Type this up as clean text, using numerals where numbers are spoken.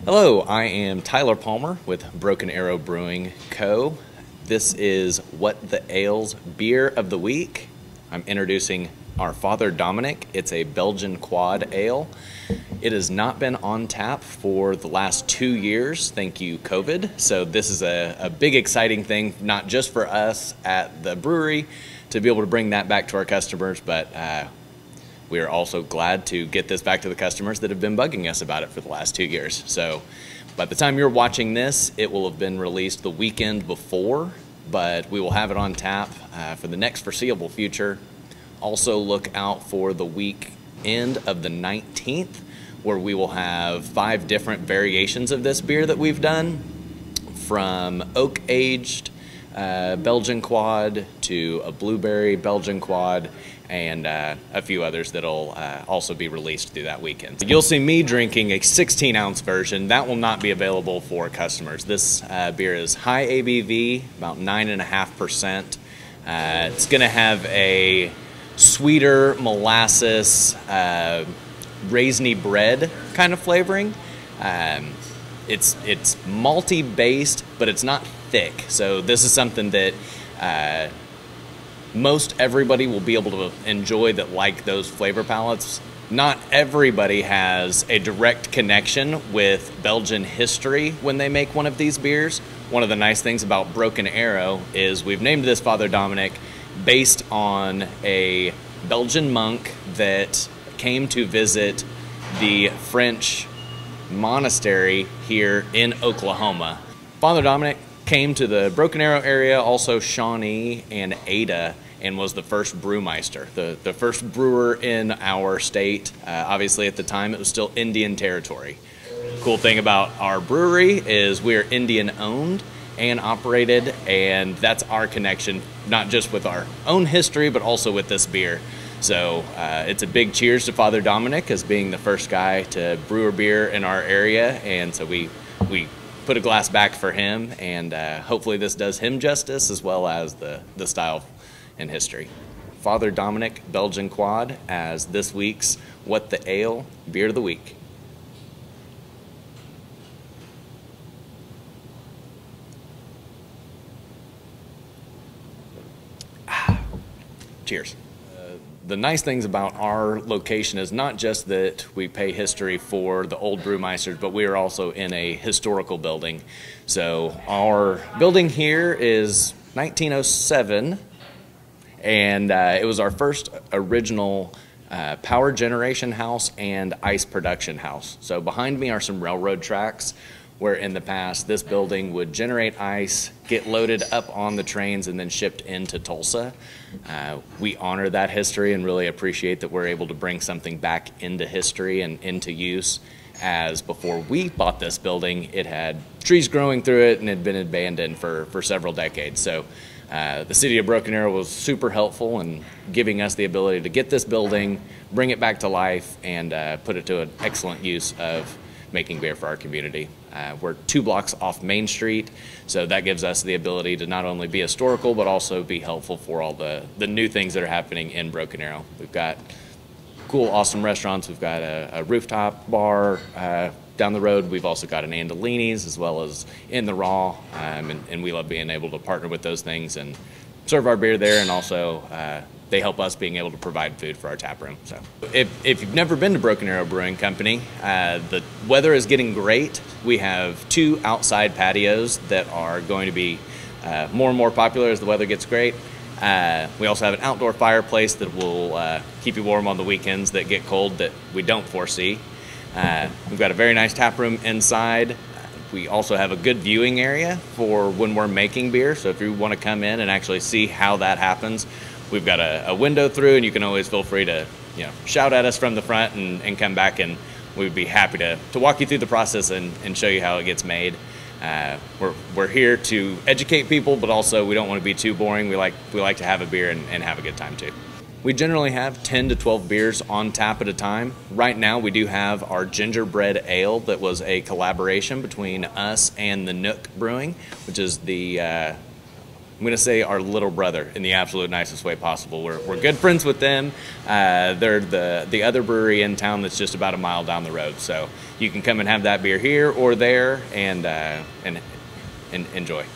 Hello, I am Tyler Palmer with Broken Arrow Brewing Co. This is What the Ales Beer of the Week. I'm introducing our Father Dominic. It's a Belgian quad ale. It has not been on tap for the last 2 years, thank you COVID. So this is a big exciting thing, not just for us at the brewery to be able to bring that back to our customers, but we are also glad to get this back to the customers that have been bugging us about it for the last 2 years. So by the time you're watching this, it will have been released the weekend before, but we will have it on tap for the next foreseeable future. Also look out for the weekend of the 19th, where we will have 5 different variations of this beer that we've done, from oak-aged Belgian quad to a blueberry Belgian quad, and a few others that'll also be released through that weekend. You'll see me drinking a 16-ounce version. That will not be available for customers. This beer is high ABV, about 9.5%. It's going to have a sweeter molasses, raisiny bread kind of flavoring. It's malty based, but it's not thick. So this is something that most everybody will be able to enjoy that like those flavor palettes. Not everybody has a direct connection with Belgian history when they make one of these beers. One of the nice things about Broken Arrow is we've named this Father Dominic based on a Belgian monk that came to visit the French monastery here in Oklahoma. Father Dominic came to the Broken Arrow area, also Shawnee and Ada, and was the first brewmeister, the first brewer in our state. Obviously at the time it was still Indian territory. Cool thing about our brewery is we're Indian owned and operated, and that's our connection, not just with our own history, but also with this beer. So it's a big cheers to Father Dominic as being the first guy to brew a beer in our area, and so we put a glass back for him, and hopefully this does him justice as well as the style and history. Father Dominic Belgian Quad as this week's What the Ale Beer of the Week. Cheers. The nice things about our location is not just that we pay history for the old brewmeisters, but we are also in a historical building. So our building here is 1907, and it was our first original power generation house and ice production house. So behind me are some railroad tracks where in the past this building would generate ice, get loaded up on the trains, and then shipped into Tulsa. We honor that history and really appreciate that we're able to bring something back into history and into use, as before we bought this building, it had trees growing through it and had been abandoned for several decades. So the city of Broken Arrow was super helpful in giving us the ability to get this building, bring it back to life, and put it to an excellent use of making beer for our community. We're 2 blocks off Main Street, so that gives us the ability to not only be historical, but also be helpful for all the new things that are happening in Broken Arrow. We've got cool, awesome restaurants. We've got a rooftop bar down the road. We've also got an Andolini's as well as In the Raw, and we love being able to partner with those things and serve our beer there, and also they help us being able to provide food for our tap room. So if you've never been to Broken Arrow Brewing Company, the weather is getting great. We have 2 outside patios that are going to be more and more popular as the weather gets great. We also have an outdoor fireplace that will keep you warm on the weekends that get cold that we don't foresee. We've got a very nice tap room inside. We also have a good viewing area for when we're making beer, so if you want to come in and actually see how that happens, we've got a window through, and you can always feel free to shout at us from the front and come back, and we'd be happy to walk you through the process and show you how it gets made. We're here to educate people, but also we don't want to be too boring. We like to have a beer and have a good time too. We generally have 10 to 12 beers on tap at a time. Right now we do have our gingerbread ale that was a collaboration between us and the Nook Brewing, which is the I'm going to say our little brother in the absolute nicest way possible. We're good friends with them. They're the other brewery in town that's just about a mile down the road. So you can come and have that beer here or there and enjoy.